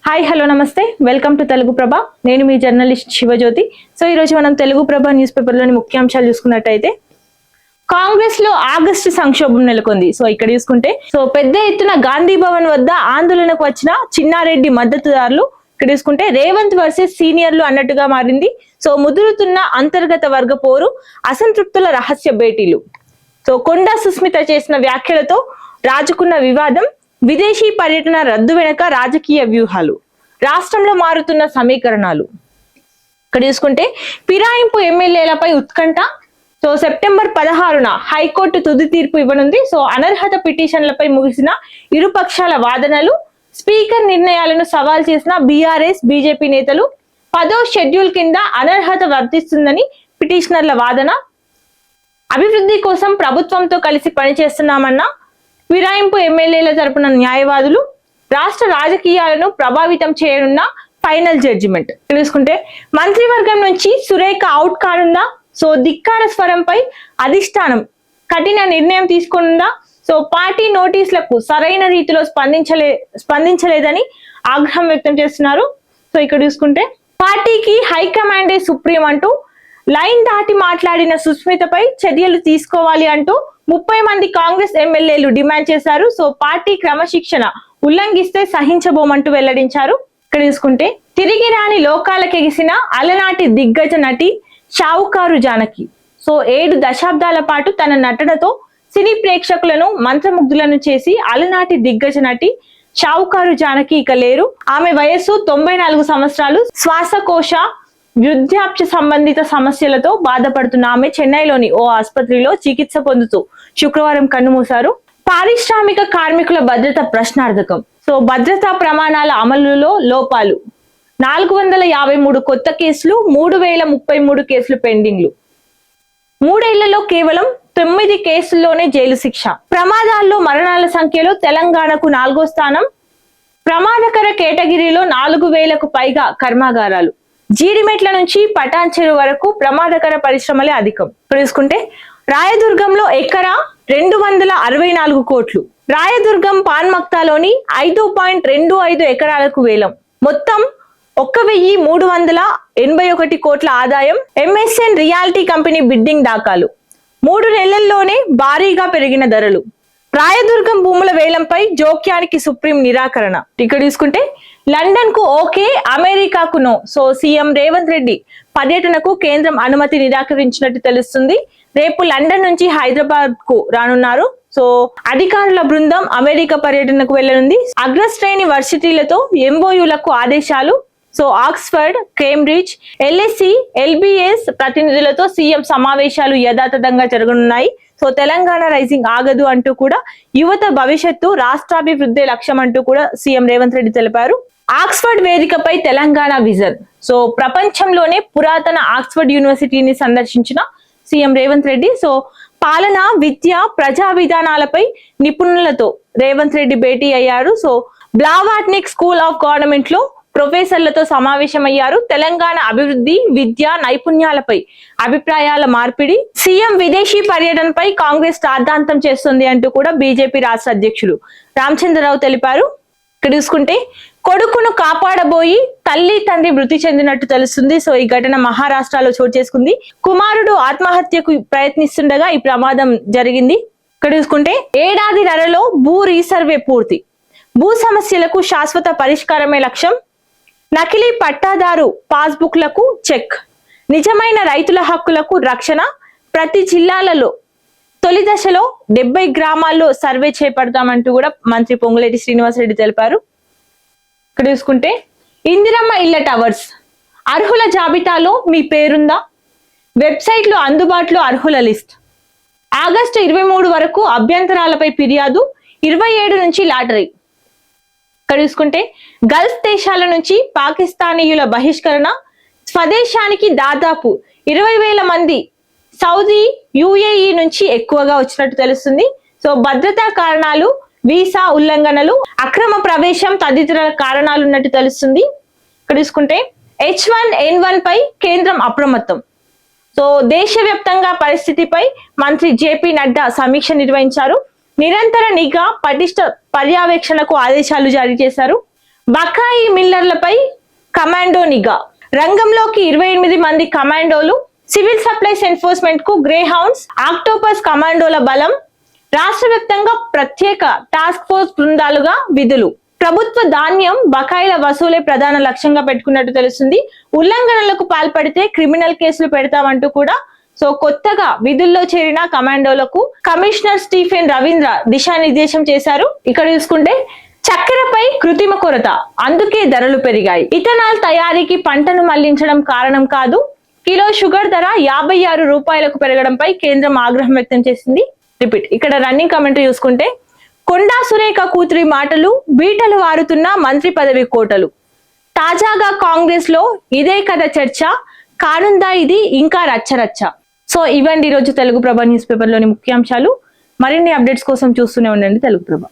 Hi hello నమస్తే welcome to Telugu ప్రభ. నేను మీ journalist Shivajyothi. So ఈరోజు మనం తెలుగు ప్రభ న్యూస్ పేపర్లోని ముఖ్యాంశాలు చూసుకున్నట్టయితే కాంగ్రెస్ లో ఆగస్టు సంక్షోభం నెలకొంది. సో ఇక్కడ చూసుకుంటే పెద్ద ఎత్తున గాంధీ భవన్ వద్ద ఆందోళనకు వచ్చిన చిన్నారెడ్డి మద్దతుదారులు ఇక్కడ చూసుకుంటే రేవంత్ వర్సెస్ సీనియర్లు అన్నట్టుగా మారింది. సో ముదురుతున్న అంతర్గత వర్గ పోరు, అసంతృప్తుల రహస్య భేటీలు. కొండా సుస్మిత చేసిన వ్యాఖ్యలతో రాజుకున్న వివాదం, విదేశీ పర్యటన రద్దు వెనుక రాజకీయ వ్యూహాలు, రాష్ట్రంలో మారుతున్న సమీకరణాలు. ఇక్కడ చూసుకుంటే ఫిరాయింపు ఎమ్మెల్యేలపై ఉత్కంఠ. సెప్టెంబర్ 16న హైకోర్టు తుది తీర్పు ఇవ్వనుంది. అనర్హత పిటిషన్లపై ముగిసిన ఇరుపక్షాల వాదనలు, స్పీకర్ నిర్ణయాలను సవాల్ చేసిన బీఆర్ఎస్ బీజేపీ నేతలు. 10వ షెడ్యూల్ కింద అనర్హత వర్తిస్తుందని పిటిషనర్ల వాదన. అభివృద్ధి కోసం ప్రభుత్వంతో కలిసి పనిచేస్తున్నామన్న ఫిరాయింపు ఎమ్మెల్యేల తరపున న్యాయవాదులు. రాష్ట్ర రాజకీయాలను ప్రభావితం చేయనున్న ఫైనల్ జడ్జిమెంట్. తెలుసుకుంటే మంత్రివర్గం నుంచి సురేఖ అవుట్ కానుందా? ధిక్కార స్వరంపై అధిష్టానం కఠిన నిర్ణయం తీసుకునుందా? పార్టీ నోటీసులకు సరైన రీతిలో స్పందించలేదని ఆగ్రహం వ్యక్తం చేస్తున్నారు. ఇక్కడ చూసుకుంటే పార్టీకి హైకమాండే సుప్రీం అంటూ లైన్ దాటి మాట్లాడిన సుస్మితపై చర్యలు తీసుకోవాలి అంటూ 30 మంది కాంగ్రెస్ ఎమ్మెల్యేలు డిమాండ్ చేశారు. పార్టీ క్రమశిక్షణ ఉల్లంఘిస్తే సహించబోమంటూ వెల్లడించారు. ఇక్కడ చూసుకుంటే తిరిగి రాని లోకాలకెగిసిన అలనాటి దిగ్గజ నటి షావుకారు జానకి 7 దశాబ్దాల పాటు తన నటనతో సినీ ప్రేక్షకులను మంత్రముగ్ధులను చేసి అలనాటి దిగ్గజ నటి షావుకారు జానకి ఇక లేరు. ఆమె వయస్సు 94 సంవత్సరాలు. శ్వాసకోశ వృద్ధాప్య సంబంధిత సమస్యలతో బాధపడుతున్న ఆమె చెన్నైలోని ఓ ఆసుపత్రిలో చికిత్స పొందుతూ శుక్రవారం కన్నుమూశారు. పారిశ్రామిక కార్మికుల భద్రత ప్రశ్నార్థకం. భద్రతా ప్రమాణాల అమలులో లోపాలు, 453 కొత్త కేసులు, 3033 కేసులు పెండింగ్లు. 3 ఏళ్లలో కేవలం 9 కేసుల్లోనే జైలు శిక్ష. ప్రమాదాల్లో మరణాల సంఖ్యలో తెలంగాణకు 4వ స్థానం. ప్రమాదకర కేటగిరీలో 4000కు పైగా కర్మాగారాలు. జీడిమెట్ల నుంచి పటాన్చెరు వరకు ప్రమాదకర పరిశ్రమలే అధికం. చూసుకుంటే రాయదుర్గంలో ఎకరా 264 కోట్లు. రాయదుర్గం పాన్మక్తాలోని 5.25 ఎకరాలకు వేలం. మొత్తం 1381 కోట్ల ఆదాయం. ఎంఎస్ఎన్ రియాలిటీ కంపెనీ బిడ్డింగ్ దాఖలు. 3 నెలల్లోనే భారీగా పెరిగిన ధరలు. రాయదుర్గం భూముల వేలంపై జోక్యానికి సుప్రీం నిరాకరణ. ఇక్కడ చూసుకుంటే లండన్ కు ఓకే, అమెరికాకు నో. సీఎం రేవంత్ రెడ్డి పర్యటనకు కేంద్రం అనుమతి నిరాకరించినట్టు తెలుస్తుంది. రేపు లండన్ నుంచి హైదరాబాద్ కు రానున్నారు. అధికారుల బృందం అమెరికా పర్యటనకు వెళ్లనుంది. అగ్రశ్రేణి వర్సిటీలతో ఎంఓయూలకు ఆదేశాలు. ఆక్స్ఫర్డ్, కేంబ్రిడ్జ్, ఎల్ఎస్సి, ఎల్బిఎస్ ప్రతినిధులతో సీఎం సమావేశాలు యథాతథంగా జరగనున్నాయి. తెలంగాణ రైజింగ్ ఆగదు అంటూ కూడా యువత భవిష్యత్తు రాష్ట్రాభివృద్ధి లక్ష్యం అంటూ కూడా సీఎం రేవంత్ రెడ్డి తెలిపారు. ఆక్స్ఫర్డ్ వేదికపై తెలంగాణ విజన్. ప్రపంచంలోనే పురాతన ఆక్స్ఫర్డ్ యూనివర్సిటీని సందర్శించిన సీఎం రేవంత్ రెడ్డి. పాలన, విద్య, ప్రజా విధానాలపై నిపుణులతో రేవంత్ రెడ్డి భేటీ అయ్యారు. బ్లావాట్నిక్ స్కూల్ ఆఫ్ గవర్నమెంట్ లో ప్రొఫెసర్లతో సమావేశమయ్యారు. తెలంగాణ అభివృద్ధి, విద్య, నైపుణ్యాలపై అభిప్రాయాల మార్పిడి. సీఎం విదేశీ పర్యటనపై కాంగ్రెస్ రాద్ధాంతం చేస్తుంది అంటూ కూడా బీజేపీ రాష్ట్ర అధ్యక్షులు రామచంద్రరావు తెలిపారు. ఇక్కడ చూసుకుంటే కొడుకును కాపాడబోయి తల్లి తండ్రి మృతి చెందినట్టు తెలుస్తుంది. ఈ ఘటన మహారాష్ట్రలో చోటు చేసుకుంది. కుమారుడు ఆత్మహత్యకు ప్రయత్నిస్తుండగా ఈ ప్రమాదం జరిగింది. ఇక్కడ చూసుకుంటే ఏడాదిన్నరలో భూ రీసర్వే పూర్తి. భూ సమస్యలకు శాశ్వత పరిష్కారమే లక్ష్యం. నకిలీ పట్టాదారు పాస్బుక్లకు చెక్. నిజమైన రైతుల హక్కులకు రక్షణ. ప్రతి జిల్లాలలో తొలి దశలో 70 గ్రామాల్లో సర్వే చేపడతామంటూ కూడా మంత్రి పొంగులేటి శ్రీనివాసరెడ్డి తెలిపారు. ఇక్కడ చూసుకుంటే ఇందిరమ్మ ఇళ్ల టవర్స్ అర్హుల జాబితాలో మీ పేరుందా? వెబ్సైట్ లో అందుబాటులో అర్హుల లిస్ట్. ఆగస్టు 23 వరకు అభ్యంతరాలపై ఫిర్యాదు. 27 నుంచి లాటరీ. ఇక్కడ చూసుకుంటే గల్ఫ్ దేశాల నుంచి పాకిస్తానీయుల బహిష్కరణ. స్వదేశానికి దాదాపు 20,000 మంది సౌదీ, యుఏఈ నుంచి ఎక్కువగా వచ్చినట్టు తెలుస్తుంది. భద్రతా కారణాలు, వీసా ఉల్లంఘనలు, అక్రమ ప్రవేశం తదితర కారణాలు ఉన్నట్టు తెలుస్తుంది. ఇక్కడ చూసుకుంటే H1N1 పై కేంద్రం అప్రమత్తం. దేశవ్యాప్తంగా పరిస్థితిపై మంత్రి జేపీ నడ్డా సమీక్ష నిర్వహించారు. నిరంతర నిఘా, పటిష్ట పర్యవేక్షణకు ఆదేశాలు జారీ చేశారు. బకాయి మిల్లర్లపై కమాండో నిఘా. రంగంలోకి 28 మంది కమాండోలు. సివిల్ సప్లైస్ ఎన్ఫోర్స్మెంట్ కు గ్రే హౌండ్స్, ఆక్టోపస్ కమాండోల బలం. రాష్ట్ర వ్యాప్తంగా ప్రత్యేక టాస్క్ ఫోర్స్ బృందాలుగా విధులు. ప్రభుత్వ ధాన్యం బకాయిల వసూలే ప్రధాన లక్ష్యంగా పెట్టుకున్నట్టు తెలుస్తుంది. ఉల్లంఘనలకు పాల్పడితే క్రిమినల్ కేసులు పెడతామంటూ కూడా కొత్తగా విధుల్లో చేరిన కమాండోలకు కమిషనర్ స్టీఫెన్ రవీంద్ర దిశానిర్దేశం చేశారు. ఇక్కడ చూసుకుంటే చక్కెరపై కృత్రిమ కొరత, అందుకే ధరలు పెరిగాయి. ఇథనాల్ తయారీకి పంటను మళ్లించడం కారణం కాదు. కిలో షుగర్ ధర 56 రూపాయలకు పెరగడంపై కేంద్రం ఆగ్రహం వ్యక్తం చేసింది. రిపీట్. ఇక్కడ రన్నింగ్ కామెంట్ చూసుకుంటే కొండా సురేఖ కూతురి మాటలు, బీటలు వారుతున్న మంత్రి పదవి కోటలు. తాజాగా కాంగ్రెస్ లో ఇదే కథ చర్చ కానుందా, ఇది ఇంకా రచ్చరచ్చ. ఇవండి ఈరోజు తెలుగు ప్రభ న్యూస్ పేపర్ లోని ముఖ్యాంశాలు. మరిన్ని అప్డేట్స్ కోసం చూస్తూనే ఉండండి తెలుగు ప్రభ.